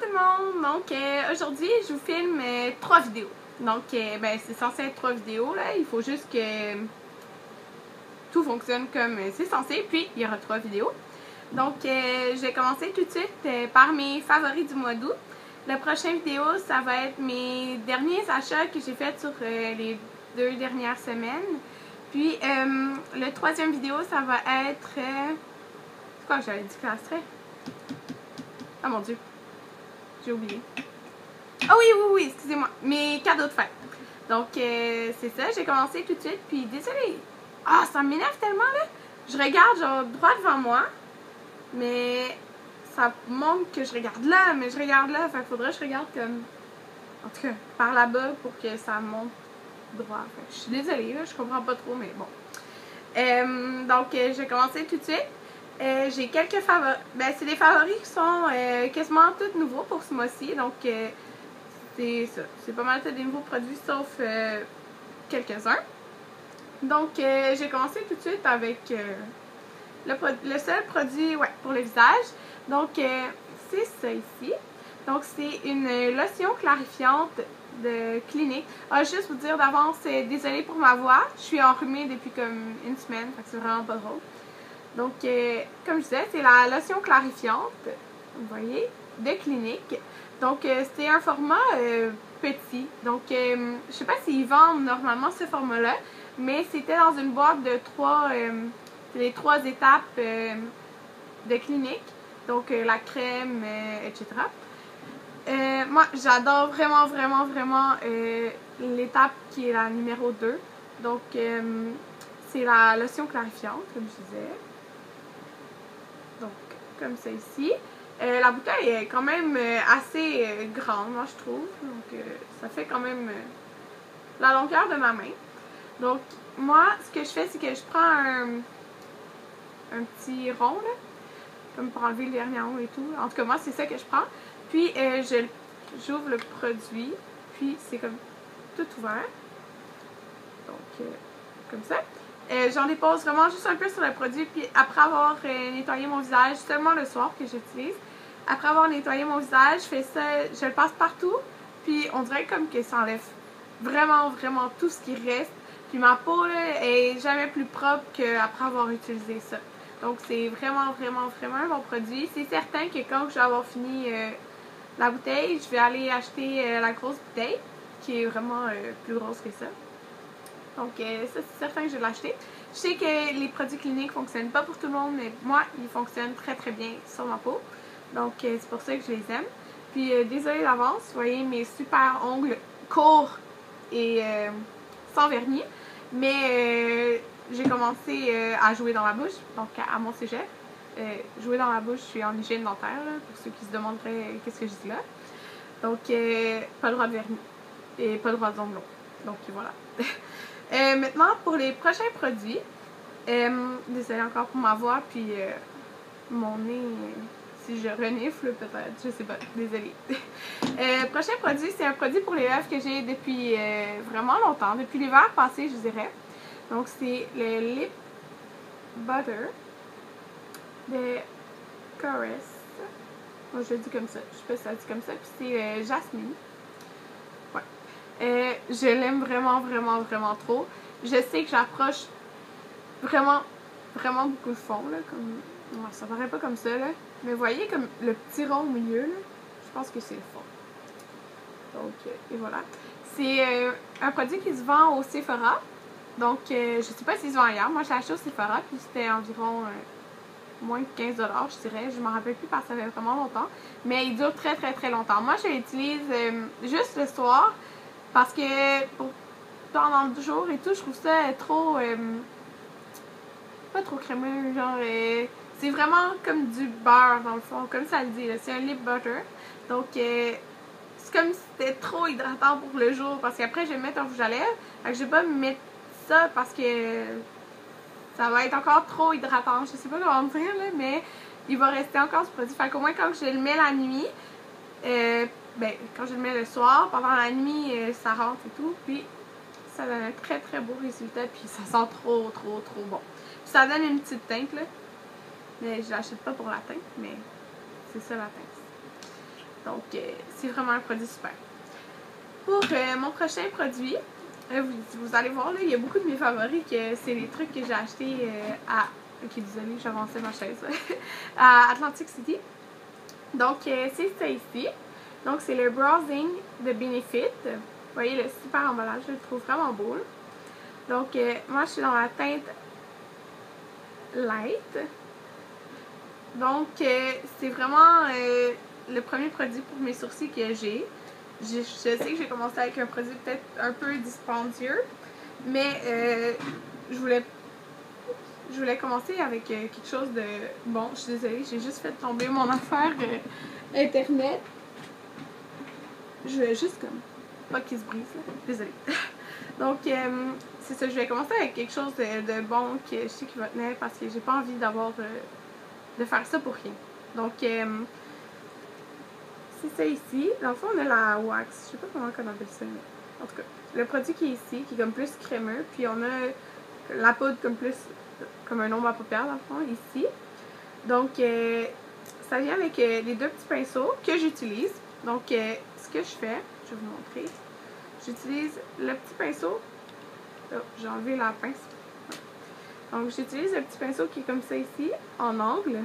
tout le monde! Donc aujourd'hui je vous filme 3 vidéos. Donc c'est censé être 3 vidéos là, il faut juste que tout fonctionne comme c'est censé, puis il y aura 3 vidéos. Donc je vais commencer tout de suite par mes favoris du mois d'août. La prochaine vidéo, ça va être mes derniers achats que j'ai fait sur les 2 dernières semaines. Puis le 3e vidéo, ça va être... c'est quoi que j'avais dit que ça serait? Ah mon dieu, j'ai oublié. Ah oui, excusez-moi, mes cadeaux de fête. Donc c'est ça, j'ai commencé tout de suite, puis désolé. Ah, ça m'énerve tellement là. Je regarde genre droit devant moi, mais ça montre que je regarde là, mais je regarde là, fait qu'il faudrait que je regarde comme, en tout cas, par là-bas pour que ça monte droit. Fait que je suis désolée, là, je comprends pas trop, mais bon. Donc je vais commencer tout de suite. J'ai quelques favoris. C'est des favoris qui sont quasiment tous nouveaux pour ce mois-ci. Donc, c'est ça. C'est pas mal des nouveaux produits, sauf quelques-uns. Donc, j'ai commencé tout de suite avec le seul produit pour le visage. Donc, c'est ça ici. Donc, c'est une lotion clarifiante de Clinique. Juste vous dire d'avance, désolée pour ma voix. Je suis enrhumée depuis comme une semaine, fait que c'est vraiment pas drôle. Donc, comme je disais, c'est la lotion clarifiante, vous voyez, de Clinique. Donc, c'est un format petit. Donc, je sais pas s'ils vendent normalement ce format-là, mais c'était dans une boîte de les 3 étapes de Clinique. Donc, la crème, etc. Moi, j'adore vraiment l'étape qui est la numéro 2. Donc, c'est la lotion clarifiante, comme je disais. Donc, comme ça ici. La bouteille est quand même assez grande, moi, je trouve. Donc, ça fait quand même la longueur de ma main. Donc, moi, ce que je fais, c'est que je prends un petit rond, là, comme pour enlever le vernis en haut et tout. En tout cas, moi, c'est ça que je prends. Puis, j'ouvre le produit. Puis, c'est comme tout ouvert. Donc, comme ça. J'en dépose vraiment juste un peu sur le produit, puis après avoir nettoyé mon visage, seulement le soir que j'utilise, après avoir nettoyé mon visage, je fais ça, je le passe partout, puis on dirait comme que ça enlève vraiment tout ce qui reste, puis ma peau là, est jamais plus propre qu'après avoir utilisé ça. Donc c'est vraiment un bon produit. C'est certain que quand je vais avoir fini la bouteille, je vais aller acheter la grosse bouteille, qui est vraiment plus grosse que ça. Donc, ça, c'est certain que je vais l'acheter. Je sais que les produits Cliniques ne fonctionnent pas pour tout le monde, mais moi, ils fonctionnent très bien sur ma peau. Donc, c'est pour ça que je les aime. Puis, désolée d'avance, vous voyez mes super ongles courts et sans vernis. Mais j'ai commencé à jouer dans la bouche, donc à mon cégep. Jouer dans la bouche, je suis en hygiène dentaire, là, pour ceux qui se demanderaient qu'est-ce que je dis là. Donc, pas le droit de vernis et pas le droit d'ongles longs. Donc, voilà. Maintenant, pour les prochains produits, désolé encore pour ma voix, puis mon nez, si je renifle peut-être, je sais pas, désolé. Prochain produit, c'est un produit pour les lèvres que j'ai depuis vraiment longtemps, depuis l'hiver passé, je dirais. Donc, c'est le Lip Butter de Caress. Moi, je le dis comme ça, je sais pas si ça dit comme ça, puis c'est Jasmine. Je l'aime vraiment trop. Je sais que j'approche vraiment beaucoup le fond, là, comme... Ouais, ça paraît pas comme ça, là. Mais vous voyez comme le petit rond au milieu, là, je pense que c'est le fond. Donc, et voilà. C'est un produit qui se vend au Sephora. Donc, je sais pas s'il se vend ailleurs. Moi, je l'ai acheté au Sephora, puis c'était environ moins de 15 $, je dirais. Je m'en rappelle plus parce que ça fait vraiment longtemps. Mais il dure très longtemps. Moi, je l'utilise juste le soir. Parce que pendant le jour et tout, je trouve ça trop... pas trop crémeux, genre... c'est vraiment comme du beurre, dans le fond, comme ça le dit. C'est un lip butter. Donc, c'est comme si c'était trop hydratant pour le jour. Parce qu'après, je vais mettre un rouge à lèvres. Fait que je vais pas mettre ça parce que ça va être encore trop hydratant. Je sais pas comment dire, là, mais il va rester encore ce produit. Fait qu'au moins, quand je le mets la nuit... quand je le mets le soir, pendant la nuit, ça rentre et tout, puis ça donne un très beau résultat, puis ça sent trop bon. Puis ça donne une petite teinte, là, mais je l'achète pas pour la teinte, mais c'est ça la teinte. Donc, c'est vraiment un produit super. Pour mon prochain produit, vous allez voir, là, il y a beaucoup de mes favoris que c'est les trucs que j'ai achetés à... Ok, désolée, j'avançais ma chaise. À Atlantic City. Donc, c'est ça ici. Donc, c'est le Browsing de Benefit. Vous voyez le super emballage, je le trouve vraiment beau. Donc, moi, je suis dans la teinte Light. Donc, c'est vraiment le premier produit pour mes sourcils que j'ai. Je sais que j'ai commencé avec un produit peut-être un peu dispendieux, mais je voulais commencer avec quelque chose de bon. Je suis désolée, j'ai juste fait tomber mon affaire internet. Je vais juste comme pas qu'il se brise là. Désolée. Donc c'est ça, je vais commencer avec quelque chose de bon que je sais qu'il va tenir parce que j'ai pas envie d'avoir de faire ça pour rien. Donc c'est ça ici. Dans le fond, on a la wax. Je sais pas comment on appelle ça, mais en tout cas, le produit qui est ici, qui est comme plus crémeux, puis on a la poudre comme plus comme un ombre à paupières dans le fond ici. Donc ça vient avec les deux petits pinceaux que j'utilise. Donc ce que je fais, je vais vous montrer. J'utilise le petit pinceau. Oh, j'ai enlevé la pince. Donc j'utilise le petit pinceau qui est comme ça ici, en angle.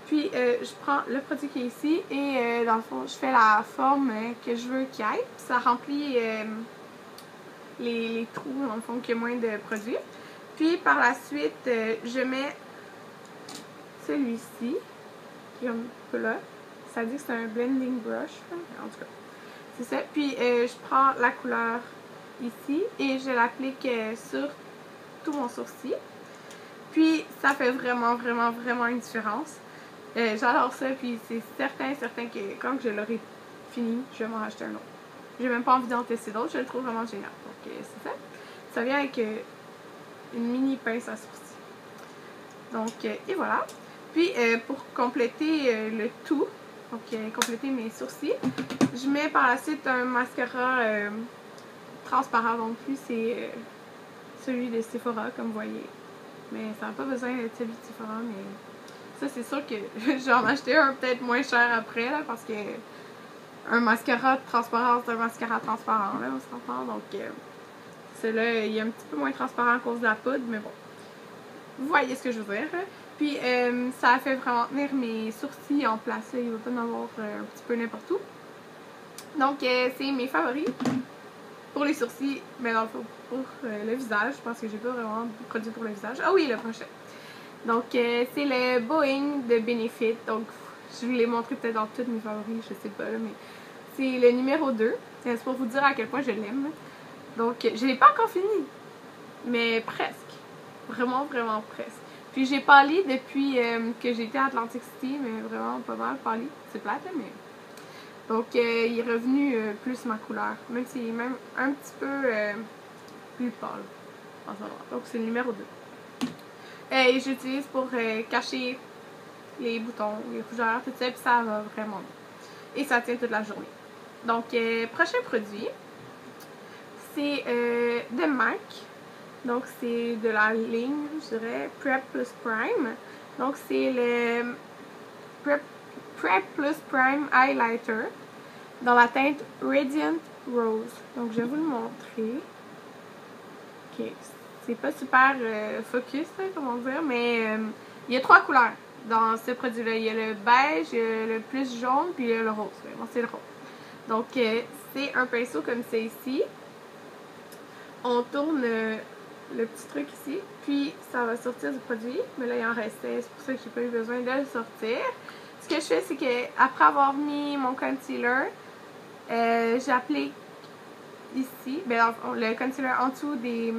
Puis je prends le produit qui est ici et dans le fond, je fais la forme que je veux qu'il y ait. Puis ça remplit les trous dans le fond qu'il y a moins de produits. Puis par la suite, je mets celui-ci, qui est un peu là. Ça dit que c'est un blending brush. En tout cas, c'est ça. Puis je prends la couleur ici et je l'applique sur tout mon sourcil. Puis ça fait vraiment, vraiment, vraiment une différence. J'adore ça, puis c'est certain que quand je l'aurai fini, je vais m'en racheter un autre. J'ai même pas envie d'en tester d'autres, je le trouve vraiment génial. Donc c'est ça. Ça vient avec une mini pince à sourcils. Donc et voilà. Puis pour compléter le tout, donc compléter mes sourcils, je mets par la suite un mascara transparent. Donc lui c'est celui de Sephora comme vous voyez. Mais ça n'a pas besoin d'être celui de Sephora, mais ça c'est sûr que je vais en acheter un peut-être moins cher après là, parce que un mascara transparent c'est un mascara transparent là, on s'entend. Donc celui-là il est un petit peu moins transparent à cause de la poudre, mais bon. Vous voyez ce que je veux dire. Puis ça a fait vraiment tenir mes sourcils en place. Là. Il ne va pas en avoir un petit peu n'importe où. Donc c'est mes favoris pour les sourcils, mais dans le fond pour le visage. Je pense que j'ai pas vraiment de produit pour le visage. Ah oui, le prochain. Donc c'est le Boeing de Benefit. Donc je vous l'ai montré peut-être dans toutes mes favoris, je sais pas là, mais c'est le numéro 2. C'est pour vous dire à quel point je l'aime. Donc je l'ai pas encore fini, mais presque. Vraiment, vraiment presque. Puis j'ai pâli depuis que j'étais à Atlantic City, mais vraiment pas mal pâli. C'est plate, hein, mais... Donc il est revenu plus ma couleur, même s'il est même un petit peu plus pâle en ce moment. Donc c'est le numéro 2. Et j'utilise pour cacher les boutons, les rougeurs, tout ça, puis ça va vraiment bien. Et ça tient toute la journée. Donc prochain produit, c'est de MAC. Donc, c'est de la ligne, je dirais, Prep Plus Prime. Donc, c'est le Prep Plus Prime Highlighter dans la teinte Radiant Rose. Donc, je vais vous le montrer. Ok, c'est pas super focus, là, comment dire, mais il y a 3 couleurs dans ce produit-là. Il y a le beige, il y a le plus jaune, puis il y a le rose. Bon, c'est le rose. Donc, c'est un pinceau comme ça ici. On tourne... le petit truc ici, puis ça va sortir du produit, mais là il en restait, c'est pour ça que j'ai pas eu besoin de le sortir. Ce que je fais, c'est que après avoir mis mon concealer, j'applique ici, ben, le concealer en dessous de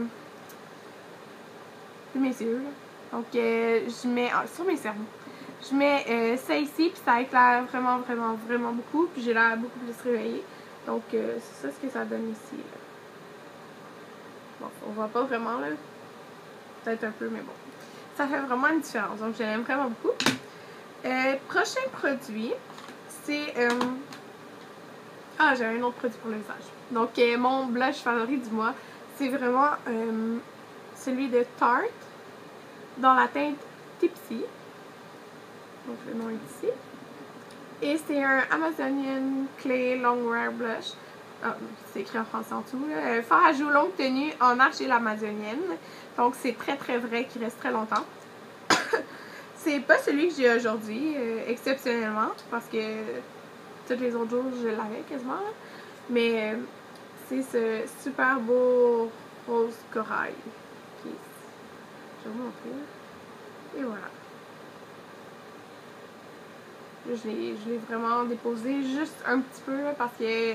mes yeux, là. Donc je mets sur mes cernes, je mets ça ici, puis ça éclaire vraiment, vraiment, vraiment beaucoup, puis j'ai l'air beaucoup plus réveillée. Donc c'est ça ce que ça donne ici, là. Bon, on voit pas vraiment là. Peut-être un peu, mais bon. Ça fait vraiment une différence. Donc, je l'aime vraiment beaucoup. Prochain produit, c'est... Ah, j'ai un autre produit pour le visage. Donc, mon blush favori du mois, c'est vraiment celui de Tarte dans la teinte Tipsy. Donc, le nom est ici. Et c'est un Amazonian Clay Long Wear Blush. Ah, c'est écrit en français en dessous. Fard à joues longue tenue en argile amazonienne. Donc c'est très très vrai, qui reste très longtemps. C'est pas celui que j'ai aujourd'hui, exceptionnellement, parce que tous les autres jours je l'avais quasiment. Mais c'est ce super beau rose corail. Je vais vous montrer. Et voilà. Je l'ai vraiment déposé juste un petit peu là, parce que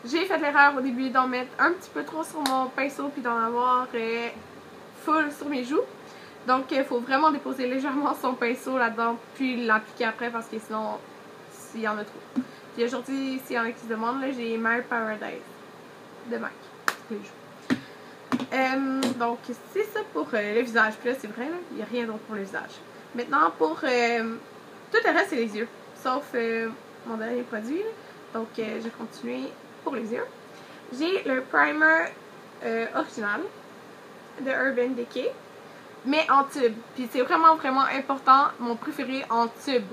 j'ai fait l'erreur au début d'en mettre un petit peu trop sur mon pinceau puis d'en avoir full sur mes joues. Donc il faut vraiment déposer légèrement son pinceau là-dedans puis l'appliquer après parce que sinon il y en a trop. Puis aujourd'hui, s'il y en a qui se demandent, j'ai My Paradise de MAC. Les joues. Donc c'est ça pour le visage. Puis là c'est vrai, il n'y a rien d'autre pour le visage. Maintenant pour tout le reste c'est les yeux. Sauf mon dernier produit. Donc je vais continuer pour les yeux. J'ai le primer original de Urban Decay, mais en tube. Puis c'est vraiment vraiment important, mon préféré en tube.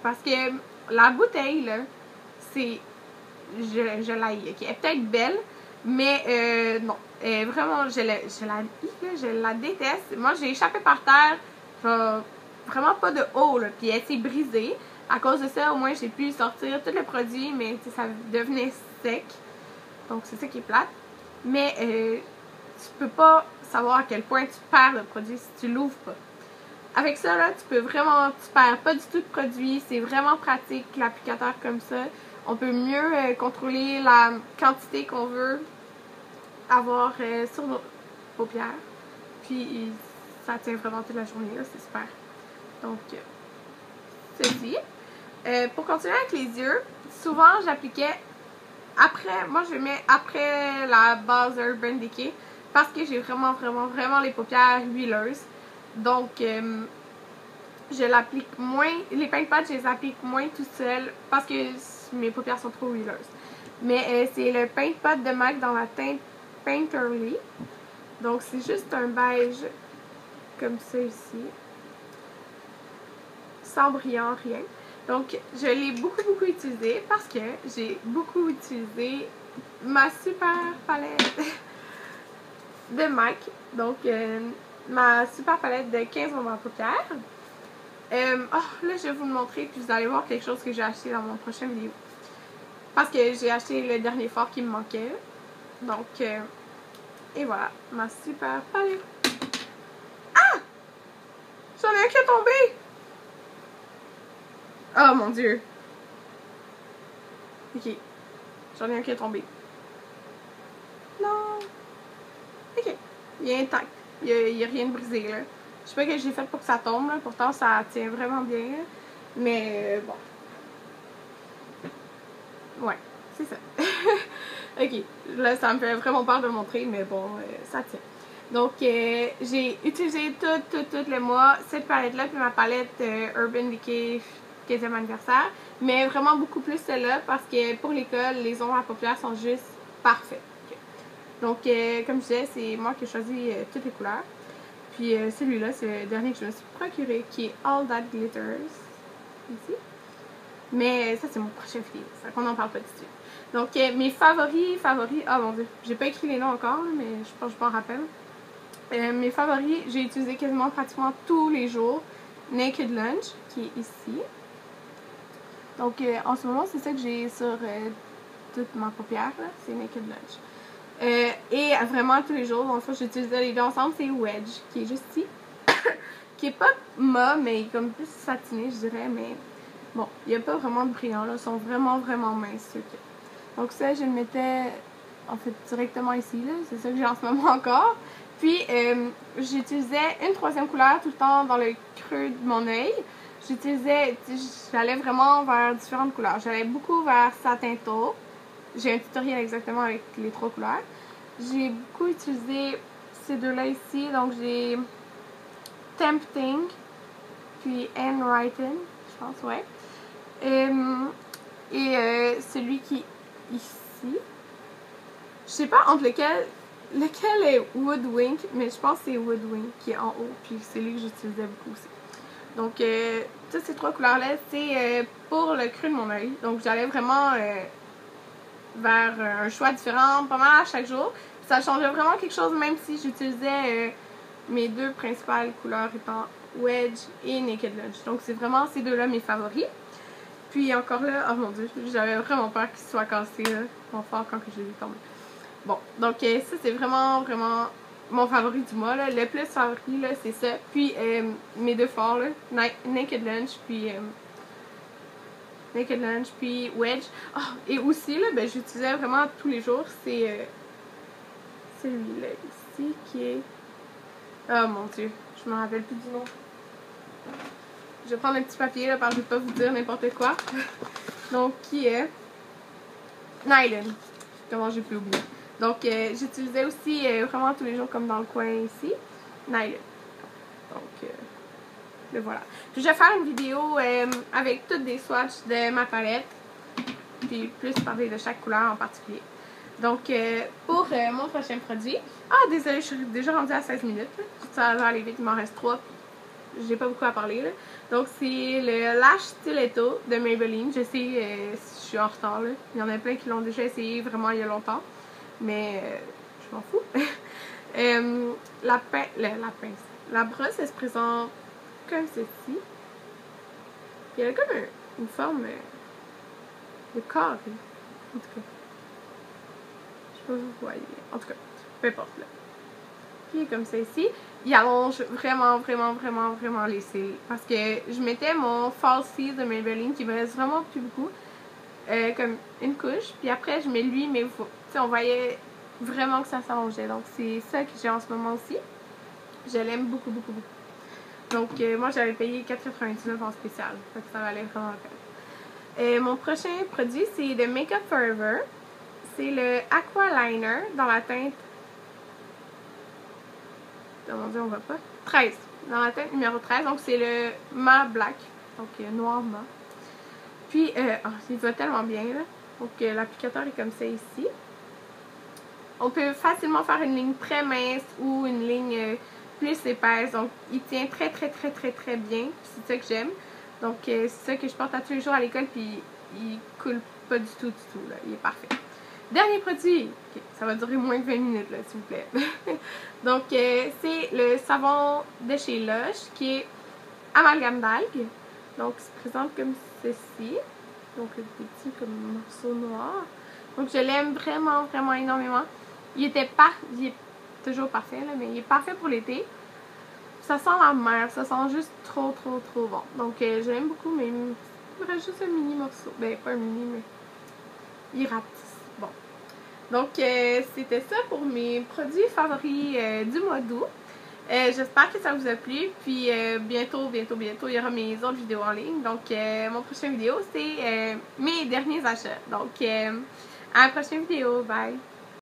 Parce que la bouteille là, c'est... Je l'haïs. Okay? Elle est peut-être belle, mais non. Vraiment, je la déteste. Moi j'ai échappé par terre. Vraiment pas de haut là. Puis elle s'est brisée. À cause de ça, au moins, j'ai pu sortir tout le produit, mais ça devenait sec. Donc, c'est ça qui est plate. Mais tu peux pas savoir à quel point tu perds le produit si tu l'ouvres pas. Avec ça, là, tu perds pas du tout de produit. C'est vraiment pratique, l'applicateur comme ça. On peut mieux contrôler la quantité qu'on veut avoir sur nos paupières. Puis, ça tient vraiment toute la journée, là. C'est super. Donc, ceci. Pour continuer avec les yeux, souvent j'appliquais après, moi je mets après la base Urban Decay parce que j'ai vraiment les paupières huileuses. Donc je l'applique moins, les paint pots je les applique moins tout seul parce que mes paupières sont trop huileuses. Mais c'est le paint pot de MAC dans la teinte Painterly. Donc c'est juste un beige comme ça ici. Sans brillant, rien. Donc, je l'ai beaucoup utilisé parce que j'ai beaucoup utilisé ma super palette de MAC. Donc, ma super palette de 15 moments à paupières. Là, je vais vous le montrer puis vous allez voir quelque chose que j'ai acheté dans mon prochain vidéo. Parce que j'ai acheté le dernier fard qui me manquait. Donc, et voilà, ma super palette. Ah! J'en ai un qui est tombé! Oh mon dieu. Ok. J'en ai un qui est tombé. Non. Ok. Il est intact. Il y a rien de brisé là. Je sais pas ce que j'ai fait pour que ça tombe là. Pourtant ça tient vraiment bien. Mais bon. Ouais. C'est ça. Ok. Là ça me fait vraiment peur de le montrer. Mais bon, ça tient. Donc j'ai utilisé tout le mois cette palette là. Puis ma palette Urban Decay 15e anniversaire, mais vraiment beaucoup plus celle-là parce que pour l'école, les ombres à paupières sont juste parfaites. Okay. Donc, comme je disais, c'est moi qui ai choisi toutes les couleurs. Puis celui-là, c'est le dernier que je me suis procuré, qui est All That Glitters, ici. Mais ça, c'est mon prochain vidéo, ça qu'on n'en parle pas tout de suite. Donc, mes favoris, oh mon dieu, j'ai pas écrit les noms encore, mais je pense que je m'en rappelle. Mes favoris, j'ai utilisé quasiment pratiquement tous les jours. Naked Lunch, qui est ici. Donc, en ce moment, c'est ça que j'ai sur toute ma paupière, c'est Naked Lunch. Et vraiment, tous les jours, dans le fond, j'utilise les deux ensemble, c'est Wedge, qui est juste ici. Qui est pas mat, mais comme plus satiné, je dirais, mais bon, il n'y a pas vraiment de brillant, là, ils sont vraiment minces, ceux-là. Donc ça, je le mettais, en fait, directement ici, là, c'est ça que j'ai en ce moment encore. Puis, j'utilisais une troisième couleur tout le temps dans le creux de mon œil. J'allais vraiment vers différentes couleurs. J'allais beaucoup vers Satin Taupe. J'ai un tutoriel exactement avec les 3 couleurs. J'ai beaucoup utilisé ces deux-là ici. Donc j'ai Tempting, puis Handwriting, je pense, ouais. Et celui qui est ici. Je sais pas entre lequel est Woodwink, mais je pense que c'est Woodwink qui est en haut. Puis c'est lui que j'utilisais beaucoup aussi. Donc, toutes ces 3 couleurs-là, c'est pour le creux de mon œil. Donc, j'allais vraiment vers un choix différent pas mal à chaque jour. Ça changeait vraiment quelque chose, même si j'utilisais mes 2 principales couleurs étant Wedge et Naked Lunch. Donc, c'est vraiment ces 2-là mes favoris. Puis encore là, oh mon dieu, j'avais vraiment peur qu'il soit cassé, là, mon fort, quand je l'ai vu tomber. Bon, donc ça, c'est vraiment mon favori du mois, là. Le plus favori, là, c'est ça. Puis mes 2 forts, là, Naked Lunch, puis Wedge. Oh, et aussi, là, ben, j'utilisais vraiment tous les jours, c'est celui-là ici, qui est... Oh mon dieu, je me rappelle plus du nom. Je vais prendre un petit papier, là, parce que je ne vais pas vous dire n'importe quoi. Donc, qui est Nylon. Comment j'ai pu oublier. Donc, j'utilisais aussi vraiment tous les jours, comme dans le coin ici, Nylon. Donc, le voilà. Puis, je vais faire une vidéo avec toutes des swatchs de ma palette. Puis, plus parler de chaque couleur en particulier. Donc, pour mon prochain produit... Ah, désolé, je suis déjà rendue à 16 minutes. Là. Ça va aller vite, il m'en reste 3. J'ai pas beaucoup à parler, là. Donc, c'est le Lash Stiletto de Maybelline. Je sais, je suis en retard, là. Il y en a plein qui l'ont déjà essayé vraiment il y a longtemps. Mais, je m'en fous. La pince. La brosse, elle se présente comme ceci. Il y a comme une forme de carré. En tout cas. Je sais pas si vous voyez. En tout cas, peu importe, là. Puis, comme ça ici. Il allonge vraiment les cils. Parce que je mettais mon Falsies de Maybelline qui me reste vraiment plus beaucoup. Comme une couche. Puis après, je mets lui, mais on voyait vraiment que ça s'allongeait. Donc, c'est ça que j'ai en ce moment aussi. Je l'aime beaucoup. Donc, moi, j'avais payé 4,99 en spécial. Donc, ça valait vraiment la peine. Mon prochain produit, c'est de Make Up For Ever. C'est le Aqua Liner dans la teinte... Oh mon dieu, on va pas. 13. Dans la teinte numéro 13. Donc, c'est le mat black. Donc, noir mat. Puis, il va tellement bien, là. Donc, l'applicateur est comme ça ici. On peut facilement faire une ligne très mince ou une ligne plus épaisse. Donc, il tient très bien. C'est ça que j'aime. Donc, c'est ça que je porte à tous les jours à l'école. Puis, il coule pas du tout, là. Il est parfait. Dernier produit. Okay, ça va durer moins de 20 minutes, là, s'il vous plaît. Donc, c'est le savon de chez Lush, qui est amalgame d'algues. Donc, il se présente comme ceci. Donc, des petits comme morceaux noirs. Donc, je l'aime vraiment énormément. Il est toujours parfait, là, mais il est parfait pour l'été. Ça sent la mer. Ça sent juste trop bon. Donc, je l'aime beaucoup, mais il me reste juste un mini morceau. Ben, pas un mini, mais il rate. Bon. Donc, c'était ça pour mes produits favoris du mois d'août. J'espère que ça vous a plu. Puis, bientôt, il y aura mes autres vidéos en ligne. Donc, mon prochaine vidéo, c'est mes derniers achats. Donc, à la prochaine vidéo. Bye!